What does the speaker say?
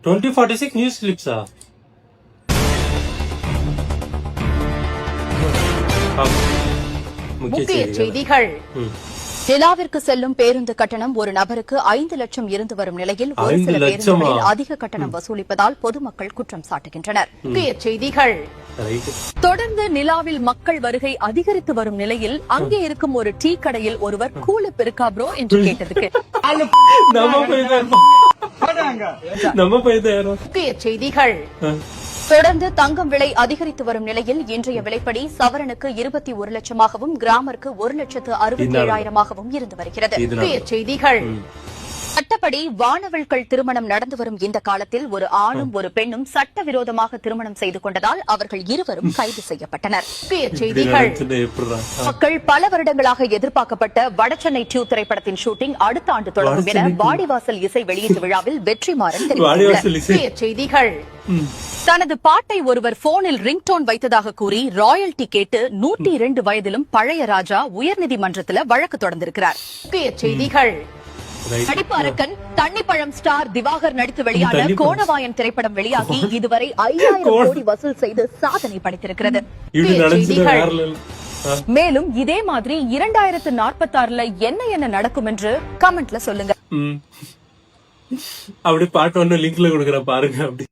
2046 news கிளிப்ஸா? முக்கிய செய்திகள். நிலாவிற்கு செல்லும் பேருந்து கட்டணம் ஒரு நபருக்கு 5 லட்சம் இருந்து வரும் நிலையில் ஒரு சில பேருந்துகளில் அதிக கட்டணம் வசூலிப்பதால் பொதுமக்கள் குற்றம் சாட்டுகின்றனர். முக்கிய செய்திகள். தொடர்ந்து நிலாவில் மக்கள் வருகை அதிகரித்து வரும் நிலையில் அங்கே இருக்கும் ஒரு டீ கடையில் ஒருவர் கூலிப் இருக்கா ப்ரோ என்று கேட்டதுக்கு முக்கிய செய்திகள். தொடர்ந்து தங்கம் விலை அதிகரித்து வரும் நிலையில் இன்றைய விலைப்படி சவரனுக்கு 21 லட்சமாகவும் கிராமிற்கு 1,67,000 இருந்து வருகிறது. முக்கிய செய்திகள். சட்டப்படி வானவள்கள் திருமணம் நடந்து வரும் இந்த காலத்தில் ஒரு ஆணும் ஒரு பெண்ணும் சட்டவிரோதமாக திருமணம் செய்து கொண்டதால் அவர்கள் இருவரும் கைது செய்யப்பட்டனர். முக்கிய செய்திகள். மக்கள் பல வருடங்களாக எதிர்பார்க்கப்பட்ட வடசென்னை 2 திரைப்படத்தின் ஷூட்டிங் அடுத்த ஆண்டு தொடங்கும் என வாடிவாசல் இசை வெளியீட்டு விழாவில் வெற்றிமாறன் தெரிவித்துள்ளார். முக்கிய செய்திகள். தனது பாட்டை ஒருவர் போனில் ரிங்டோன் வைத்ததாக கூறி ராயல்டி கேட்டு 102 வயதிலும் பழைய ராஜா உயர்நீதிமன்றத்தில் வழக்கு தொடர்ந்திருக்கிறார். முக்கிய செய்திகள். நடிப்பு அரக்கன் தண்ணிப்பழம் ஸ்டார் திவாகர் நடித்து வெளியான கோணவாயன் திரைப்படம் வெளியாகி இதுவரை 5000 கோடி வசூல் செய்து சாதனை படைத்திருக்கிறது. மேலும் இதே மாதிரி 2046 என்ன நடக்கும் என்று கமெண்ட்ல சொல்லுங்க. அப்படி பாட்டு ஒண்ணு லிங்க்ல கொடுக்கற பாருங்க. அப்படி